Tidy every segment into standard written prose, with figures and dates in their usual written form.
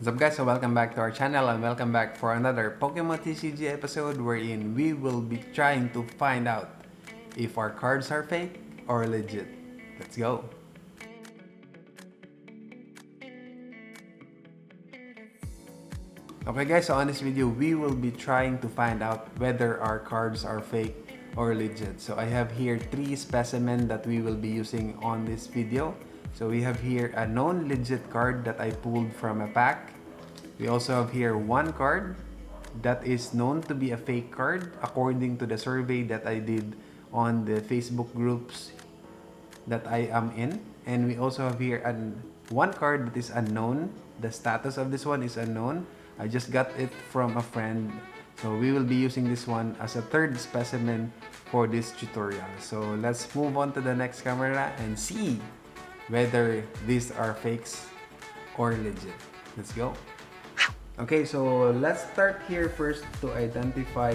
What's up guys, so welcome back to our channel and welcome back for another Pokemon TCG episode wherein we will be trying to find out if our cards are fake or legit. Let's go! Okay guys, so on this video we will be trying to find out whether our cards are fake or legit. So I have here 3 specimens that we will be using on this video. So we have here a known legit card that I pulled from a pack. We also have here one card that is known to be a fake card according to the survey that I did on the Facebook groups that I am in. And we also have here one card that is unknown. The status of this one is unknown. I just got it from a friend. So we will be using this one as a third specimen for this tutorial. So let's move on to the next camera and see whether these are fakes or legit. Let's go. Okay, so let's start here first to identify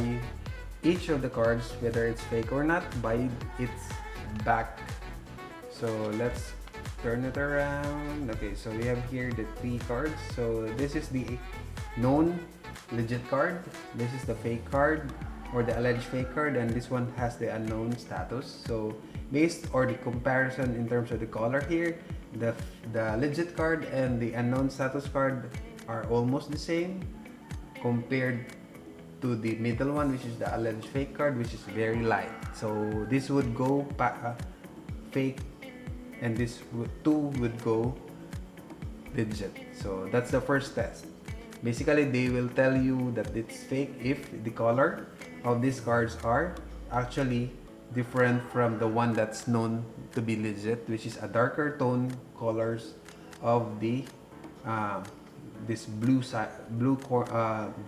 each of the cards, whether it's fake or not, by its back. So let's turn it around. Okay, so we have here the 3 cards. So this is the known legit card, this is the fake card or the alleged fake card, and this one has the unknown status. So based or the comparison in terms of the color here, the legit card and the unknown status card are almost the same compared to the middle one, which is the alleged fake card, which is very light. So this would go fake and this two would go legit. So that's the first test. Basically, they will tell you that it's fake if the color of these cards are actually different from the one that's known to be legit, which is a darker tone colors of the this blue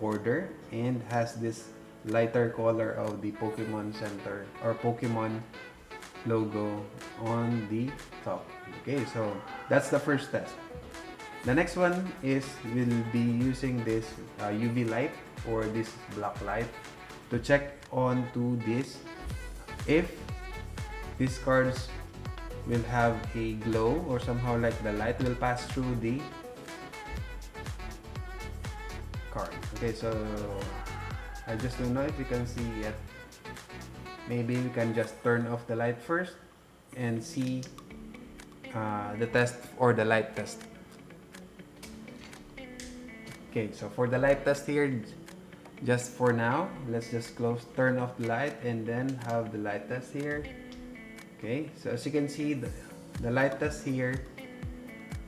border and has this lighter color of the Pokemon Center or Pokemon logo on the top. Okay, so that's the first test. The next one is we'll be using this UV light or this black light to check onto this if these cards will have a glow or somehow like the light will pass through the card. Okay, so I just don't know if you can see yet. Maybe we can just turn off the light first and see the test or the light test. Okay, so for the light test here, just for now, let's just turn off the light and then have the light test here. Okay, so as you can see, the light test here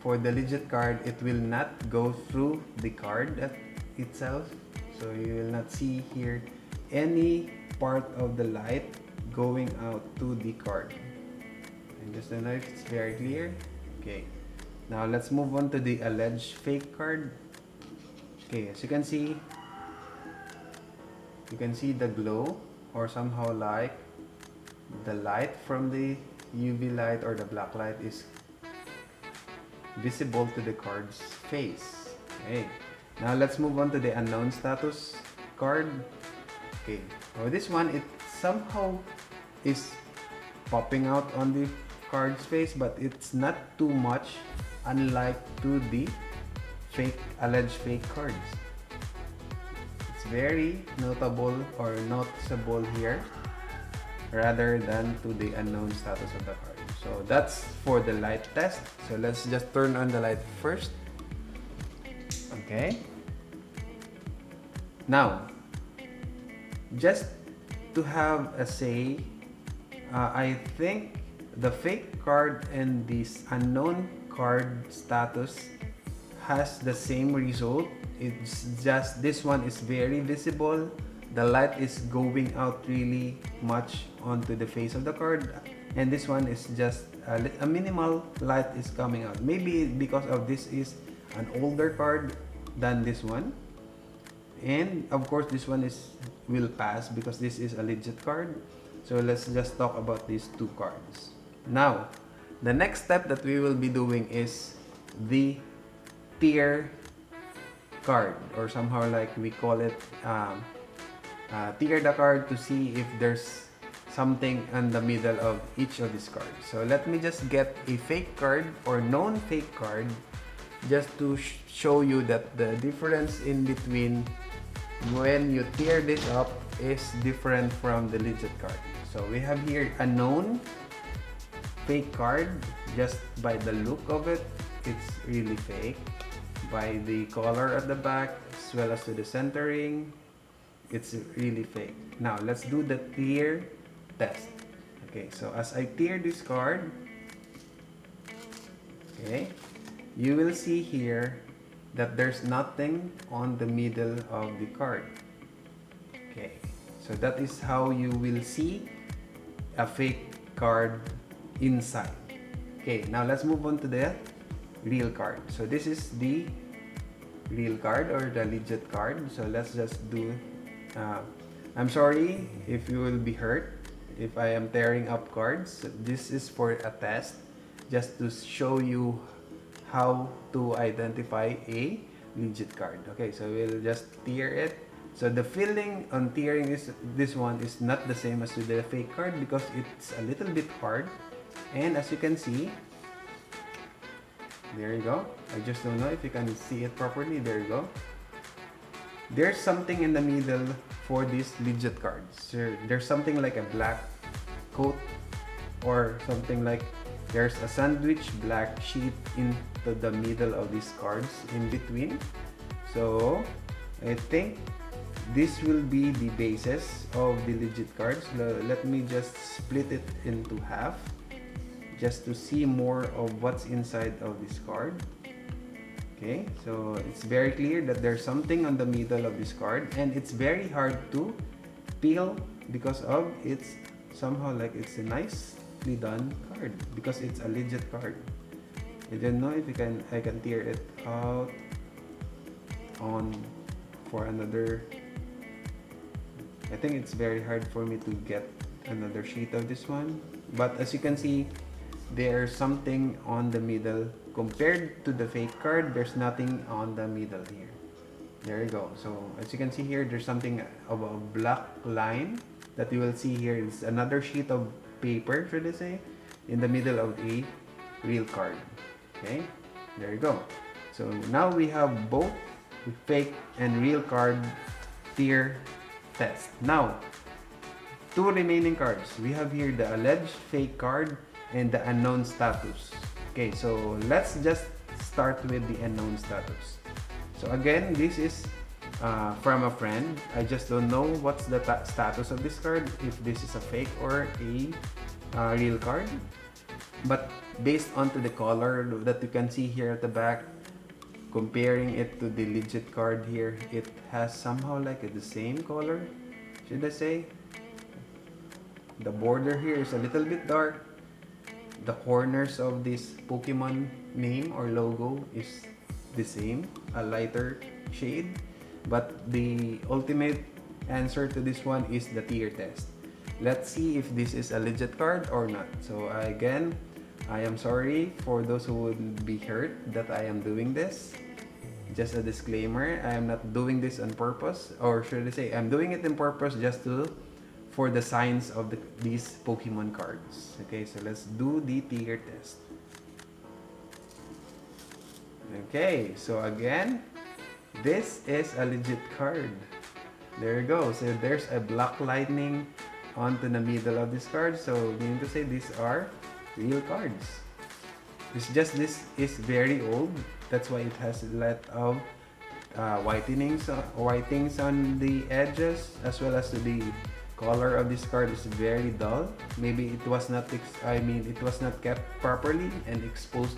for the legit card, it will not go through the card itself. So you will not see here any part of the light going out to the card. I just don't know if it's very clear. Okay, now let's move on to the alleged fake card. Okay, as you can see the glow or somehow like the light from the UV light or the black light is visible to the card's face. Okay, now let's move on to the unknown status card. Okay, so this one, it somehow is popping out on the card's face, but it's not too much, unlike to the alleged fake cards. It's very notable or noticeable here rather than to the unknown status of the card. So that's for the light test. So let's just turn on the light first. Okay. Now, just to have a say, I think the fake card and this unknown card status has the same result. It's just this one is very visible. The light is going out really much onto the face of the card, and this one is just a minimal light is coming out. Maybe because of this is an older card than this one, and of course this one will pass because this is a legit card. So let's just talk about these 2 cards. Now, the next step that we will be doing is the tier card, or somehow like we call it tier the card to see if there's something in the middle of each of these cards. So let me just get a fake card or known fake card just to show you that the difference in between when you tear this up is different from the legit card. So we have here a known fake card. Just by the look of it, it's really fake. By the color at the back as well as to the centering, it's really fake. Now let's do the tear test. Okay, so as I tear this card, okay, you will see here that there's nothing on the middle of the card. Okay, so that is how you will see a fake card inside. Okay, now let's move on to the real card. So this is the real card or the legit card. So let's just do I'm sorry if you will be hurt if I am tearing up cards. This is for a test, just to show you how to identify a legit card. Okay, so we'll just tear it. So the feeling on tearing this one is not the same as with the fake card because it's a little bit hard. And as you can see, there you go. I just don't know if you can see it properly. There you go. There's something in the middle for these legit cards. So there's something like a black coat or something like there's a sandwich black sheet into the middle of these cards in between. So I think this will be the basis of the legit cards. Let me just split it into half just to see more of what's inside of this card. Okay, so it's very clear that there's something on the middle of this card and it's very hard to peel because of it's somehow like it's a nicely done card because it's a legit card. I don't know if I can tear it out on for another. I think it's very hard for me to get another sheet of this one, but as you can see, there's something on the middle. Compared to the fake card, there's nothing on the middle here. There you go. So as you can see here, there's something of a black line that you will see here. It's another sheet of paper, should I say, in the middle of a real card. Okay, there you go. So now we have both fake and real card tier test. Now, two remaining cards. We have here the alleged fake card and the unknown status. Okay, so let's just start with the unknown status. So again, this is from a friend. I just don't know what's the status of this card, if this is a fake or a real card. But based onto the color that you can see here at the back, comparing it to the legit card here, it has somehow like the same color, should I say. The border here is a little bit dark. The corners of this Pokemon name or logo is the same, a lighter shade. But the ultimate answer to this one is the tier test. Let's see if this is a legit card or not. So again, I am sorry for those who would be hurt that I am doing this. Just a disclaimer, I am not doing this on purpose, or should I say, I'm doing it on purpose just for the signs of these Pokemon cards. Okay, so let's do the tier test. Okay, so again, this is a legit card. There you go. So there's a black lightning onto the middle of this card. So meaning to say these are real cards. It's just this is very old. That's why it has a lot of whitings on the edges, as well as the color of this card is very dull. Maybe it was not it was not kept properly and exposed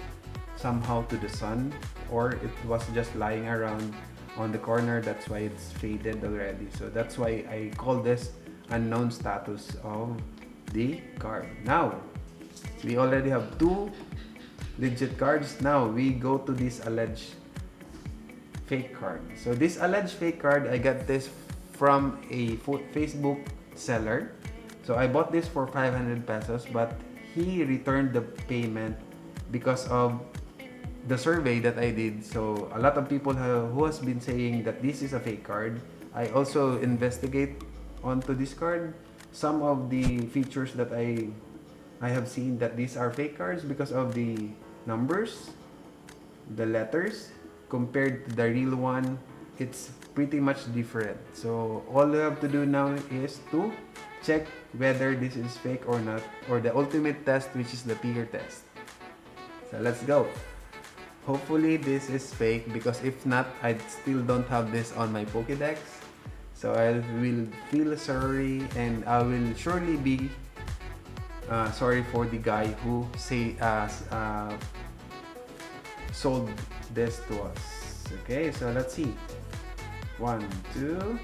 somehow to the sun, or it was just lying around on the corner. That's why it's faded already. So that's why I call this unknown status of the card. Now we already have two legit cards. Now we go to this alleged fake card. So this alleged fake card, I got this from a Facebook seller. So I bought this for 500 pesos, but he returned the payment because of the survey that I did. So a lot of people who has been saying that this is a fake card. I also investigate onto this card some of the features that I have seen that these are fake cards because of the numbers. the letters compared to the real one, it's pretty much different. So all you have to do now is to check whether this is fake or not, or the ultimate test, which is the tier test. So let's go. Hopefully this is fake, because if not, I still don't have this on my Pokédex. So I will feel sorry, and I will surely be sorry for the guy who sold this to us. Okay, so let's see. 1, 2.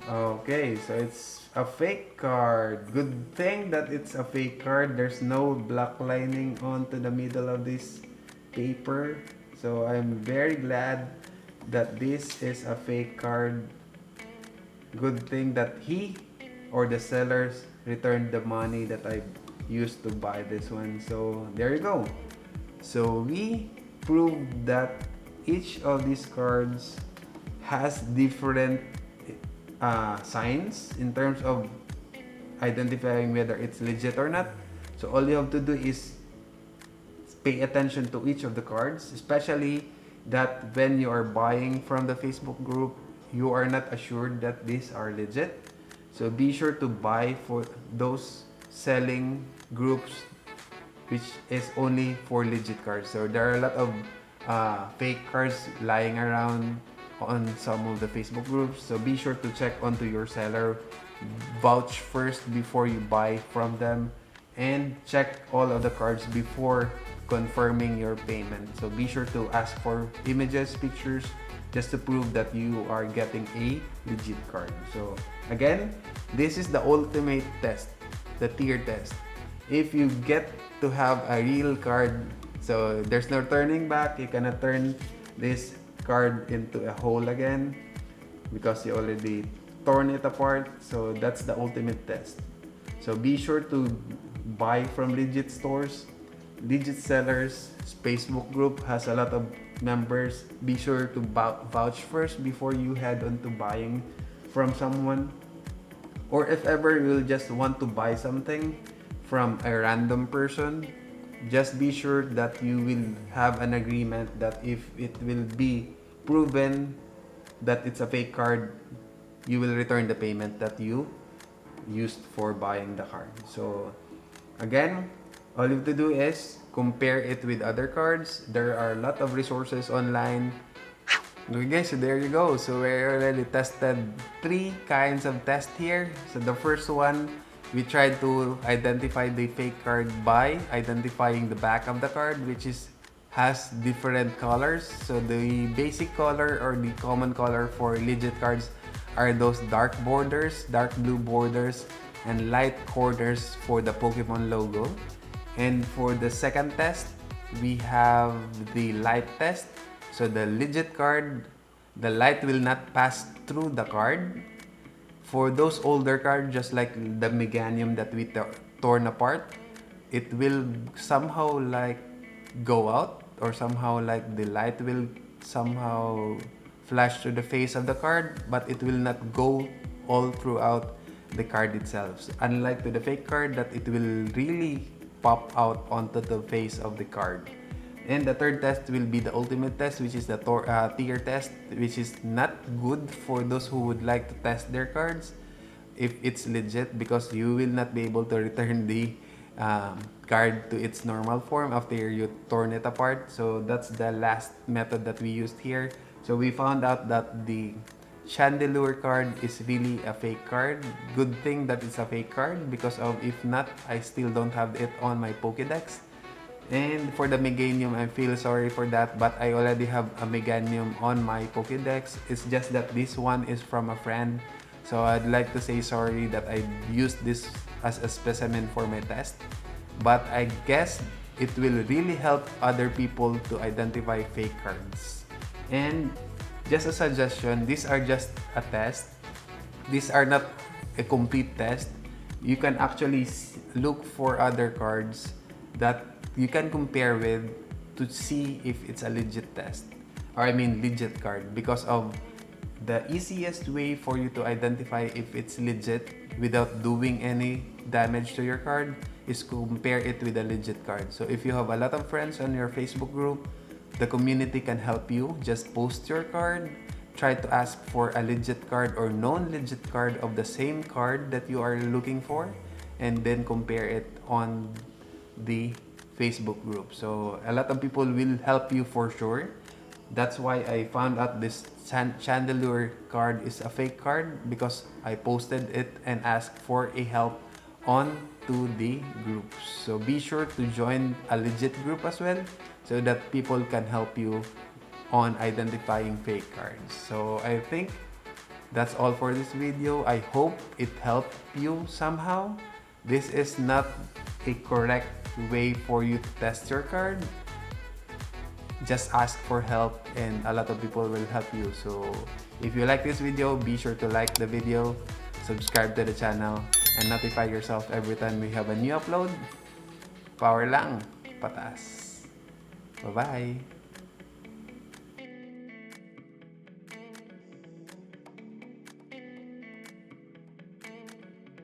Okay, so it's a fake card. Good thing that it's a fake card. There's no black lining onto the middle of this paper. So I'm very glad that this is a fake card. Good thing that he or the sellers returned the money that I used to buy this one. So there you go. So we proved that each of these cards has different signs in terms of identifying whether it's legit or not. So all you have to do is pay attention to each of the cards, especially that when you are buying from the Facebook group, you are not assured that these are legit. So be sure to buy for those selling groups which is only for legit cards. So there are a lot of fake cards lying around on some of the Facebook groups. So be sure to check onto your seller, vouch first before you buy from them, and check all of the cards before confirming your payment. So be sure to ask for images, pictures, just to prove that you are getting a legit card. So again, this is the ultimate test, the tier test. If you get to have a real card, so there's no turning back. You cannot turn this card into a hole again because you already torn it apart. So that's the ultimate test. So be sure to buy from legit stores, legit sellers. Facebook group has a lot of members. Be sure to vouch first before you head on to buying from someone. Or if ever you just want to buy something from a random person, just be sure that you will have an agreement that if it will be proven that it's a fake card, you will return the payment that you used for buying the card. So again, all you have to do is compare it with other cards. There are a lot of resources online. Okay guys, so there you go. So we already tested 3 kinds of tests here. So the first one, we tried to identify the fake card by identifying the back of the card, which has different colors. So the basic color or the common color for legit cards are those dark borders, dark blue borders, and light corners for the Pokemon logo. And for the second test, we have the light test. So the legit card, the light will not pass through the card. For those older cards, just like the Meganium that we torn apart, it will somehow like go out, or somehow like the light will somehow flash through the face of the card, but it will not go all throughout the card itself. So unlike to the fake card, that it will really pop out onto the face of the card. And the third test will be the ultimate test, which is the tier test, which is not good for those who would like to test their cards if it's legit, because you will not be able to return the card to its normal form after you torn it apart. So that's the last method that we used here. So we found out that the Chandelure card is really a fake card. Good thing that it's a fake card, because of if not, I still don't have it on my Pokédex. And for the Meganium, I feel sorry for that, but I already have a Meganium on my Pokédex. It's just that this one is from a friend. So I'd like to say sorry that I used this as a specimen for my test. But I guess it will really help other people to identify fake cards. And just a suggestion, these are just a test. These are not a complete test. You can actually look for other cards that you can compare with to see if it's a legit test, or I mean legit card, because of the easiest way for you to identify if it's legit without doing any damage to your card is compare it with a legit card. So if you have a lot of friends on your Facebook group, the community can help you. Just post your card, try to ask for a legit card or non-legit card of the same card that you are looking for, and then compare it on the Facebook group. So a lot of people will help you for sure. That's why I found out this chandelier card is a fake card, because I posted it and asked for a help on to the groups. So be sure to join a legit group as well, so that people can help you on identifying fake cards. So I think that's all for this video. I hope it helped you somehow. This is not a correct way for you to test your card. Just ask for help and a lot of people will help you. So if you like this video, be sure to like the video, subscribe to the channel, and notify yourself every time we have a new upload. Power lang, pataas. Bye-bye!